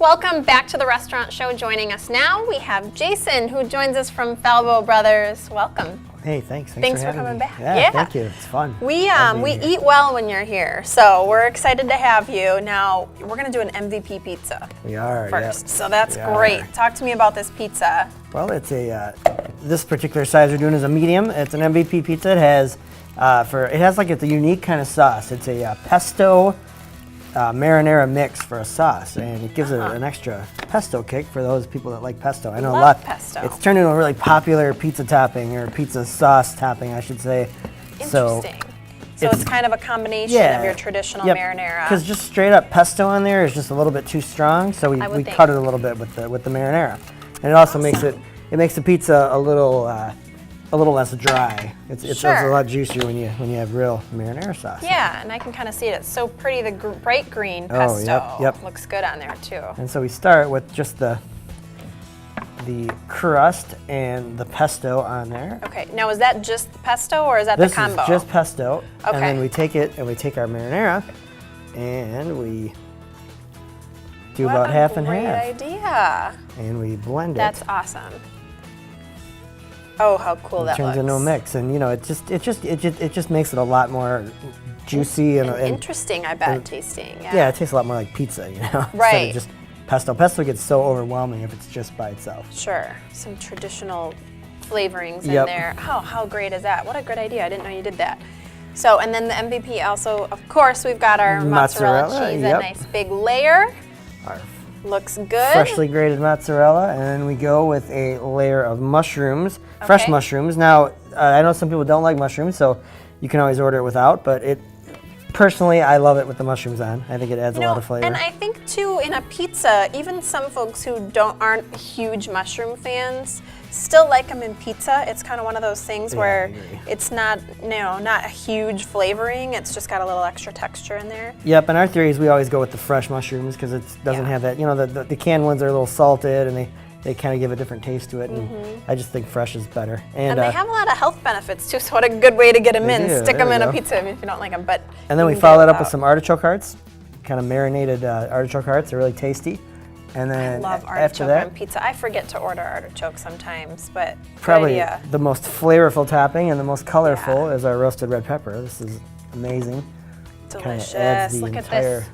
Welcome back to the restaurant show. Joining us now, we have Jason, who joins us from Falbo Brothers. Welcome. Hey, thanks. Thanks for coming back. Yeah, thank you. It's fun. We eat well when you're here, so we're excited to have you. Now, we're going to do an MVP pizza. We are, first, so that's great. Talk to me about this pizza. Well, it's a this particular size we're doing is a medium. It's an MVP pizza. It has it's a unique kind of sauce. It's a pesto marinara mix for a sauce, and it gives it an extra pesto kick for those people that like pesto. I know a lot. Pesto. It's turned into a really popular pizza topping, or pizza sauce topping, I should say. Interesting. So it's kind of a combination of your traditional marinara. Because just straight up pesto on there is just a little bit too strong, so we cut it a little bit with the marinara, and it also makes the pizza a little less dry. It's a lot juicier when you have real marinara sauce. Yeah, and I can kind of see it. It's so pretty. The bright green pesto looks good on there too. And so we start with just the crust and the pesto on there. Okay. Now is that just pesto or is that the combo? This is just pesto. Okay. And then we take our marinara and we do about half and half. Great idea. And we blend it. That's awesome. Oh, how cool that looks. It turns into a mix, and it just makes it a lot more juicy and interesting. I bet tasting. Yeah, it tastes a lot more like pizza, Right. Instead of just pesto. Pesto gets so overwhelming if it's just by itself. Sure. Some traditional flavorings in there. Oh, how great is that? What a great idea. I didn't know you did that. So, and then the MVP also, of course, we've got our mozzarella cheese, a nice big layer. Looks good. Freshly grated mozzarella, and then we go with a layer of mushrooms, fresh mushrooms. Now, I know some people don't like mushrooms, so you can always order it without, but personally, I love it with the mushrooms on. I think it adds a lot of flavor. And I think too, in a pizza, even some folks who aren't huge mushroom fans still like them in pizza. It's kind of one of those things where it's not a huge flavoring. It's just got a little extra texture in there. Yep, and our theory is we always go with the fresh mushrooms because it doesn't have that, the canned ones are a little salted and they kind of give a different taste to it, and I just think fresh is better. And they have a lot of health benefits too, so what a good way to get them in. Stick them in a pizza if you don't like them. And then we follow it up with some artichoke hearts, kind of marinated artichoke hearts. They're really tasty. And then I love artichoke on pizza. I forget to order artichoke sometimes, but probably the most flavorful topping and the most colorful is our roasted red pepper. This is amazing. Delicious. Look at this.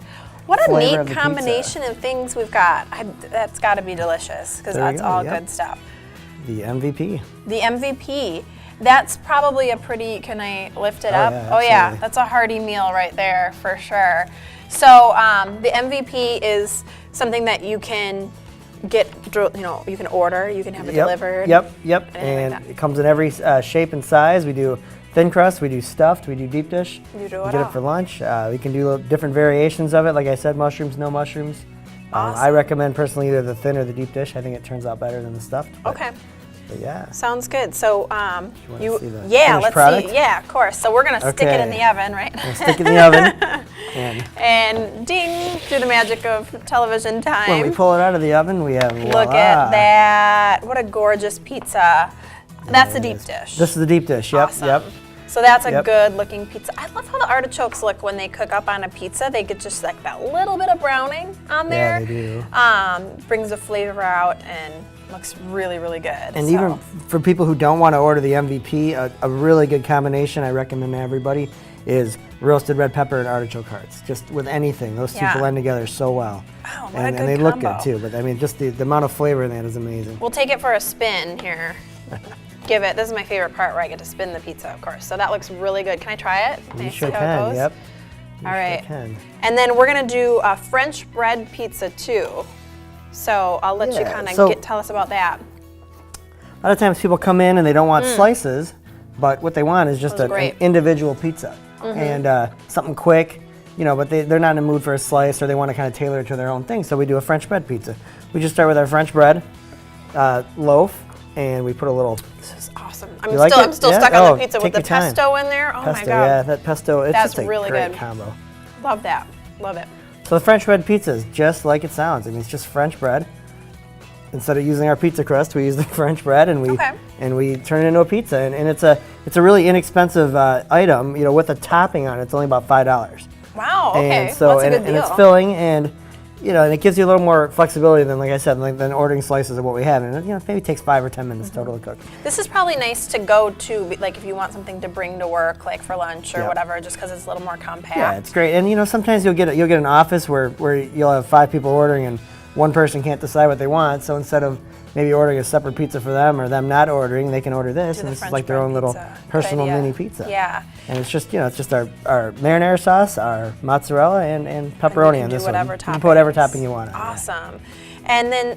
What a neat combination of things we've got. That's got to be delicious because that's all good stuff. The MVP. The MVP. That's probably a pretty, can I lift it up? Yeah, oh yeah, that's a hearty meal right there for sure. So the MVP is something that you can get, you can order, you can have it delivered. Yep. And it comes in every shape and size. We do thin crust, we do stuffed, we do deep dish. You do get it for lunch. We can do different variations of it. Like I said, mushrooms, no mushrooms. Awesome. I recommend personally either the thin or the deep dish. I think it turns out better than the stuffed. Okay. But yeah. Sounds good. So let's see. Yeah, of course. So we're gonna stick it in the oven, right? We'll stick it in the oven. And ding, through the magic of television time. When we pull it out of the oven, we have voila. Look at that. What a gorgeous pizza. That's the deep dish. This is the deep dish. Yep. Awesome. Yep. So that's a good looking pizza. I love how the artichokes look when they cook up on a pizza. They get just like that little bit of browning on there. Yeah, they do. Brings the flavor out and looks really, really good. And even for people who don't want to order the MVP, a really good combination I recommend to everybody is roasted red pepper and artichoke hearts. Just with anything, those two blend together so well. Oh, and they look good too. But I mean, just the amount of flavor in that is amazing. We'll take it for a spin here. This is my favorite part where I get to spin the pizza, of course. So that looks really good. Can I try it? You sure can. Yep. All right. And then we're gonna do a French bread pizza too. So I'll let you kind of tell us about that. A lot of times people come in and they don't want slices, but what they want is just an individual pizza and something quick, but they're not in the mood for a slice or they want to kind of tailor it to their own thing. So we do a French bread pizza. We just start with our French bread loaf and we put a little. This is awesome. I'm still stuck on the pizza with the pesto in there. Oh my God. Yeah, that pesto, it's That's just a really great good combo. Love that. Love it. So the French bread pizza is just like it sounds. I mean, it's just French bread. Instead of using our pizza crust, we use the French bread and we turn it into a pizza. And it's a really inexpensive item. With a topping on it, it's only about $5. Wow. Okay. And so that's a good deal. And it's filling, and and it gives you a little more flexibility than, like I said, than ordering slices of what we have. And it maybe takes 5 or 10 minutes total to cook. This is probably nice to go to, like if you want something to bring to work, like for lunch or whatever, just because it's a little more compact. Yeah, it's great. And sometimes you'll get an office where you'll have 5 people ordering and one person can't decide what they want. So instead of maybe ordering a separate pizza for them or them not ordering, they can order this, and this is like their own little personal mini pizza. Yeah. And it's just our marinara sauce, our mozzarella, and pepperoni on this one. You can put whatever topping you want on. Awesome. And then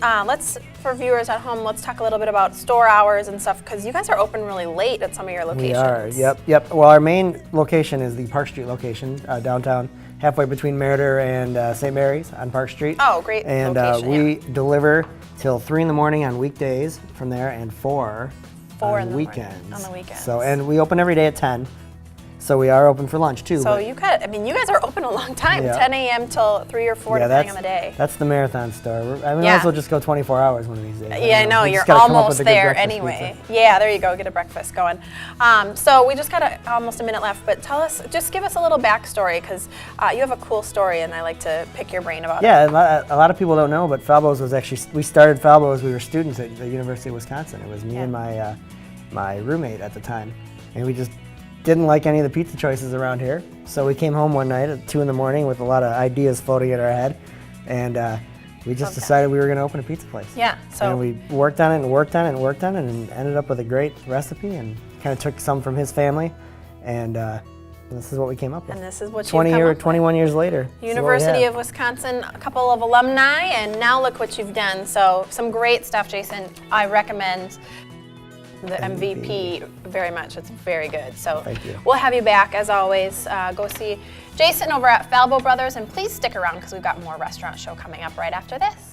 for viewers at home, let's talk a little bit about store hours and stuff, because you guys are open really late at some of your locations. We are, yep. Well, our main location is the Park Street location, downtown, halfway between Meritor and St. Mary's on Park Street. Oh, great location. And we deliver till 3 in the morning on weekdays from there, and 4 on weekends. On the weekends. So, and we open every day at 10. So we are open for lunch too. So you guys are open a long time, 10 a.m. till 3 or 4 depending on the day. That's the marathon store. We might as well just go 24 hours one of these days. Yeah, I know, you're almost there anyway. Yeah, there you go, get a breakfast going. So we just got almost a minute left, but just give us a little backstory, because you have a cool story and I like to pick your brain about it. Yeah, a lot of people don't know, but Falbo's was actually, we started Falbo as we were students at the University of Wisconsin. It was me and my roommate at the time, and we just didn't like any of the pizza choices around here. So we came home one night at 2 in the morning with a lot of ideas floating in our head, and we just decided we were going to open a pizza place. Yeah. So and we worked on it and ended up with a great recipe, and kind of took some from his family, and this is what we came up with. And this is what 21 years later. University of Wisconsin, a couple of alumni, and now look what you've done. So some great stuff, Jason. I recommend the MVP very much. It's very good. So thank you. We'll have you back as always. Go see Jason over at Falbo Brothers, and please stick around because we've got more restaurant show coming up right after this.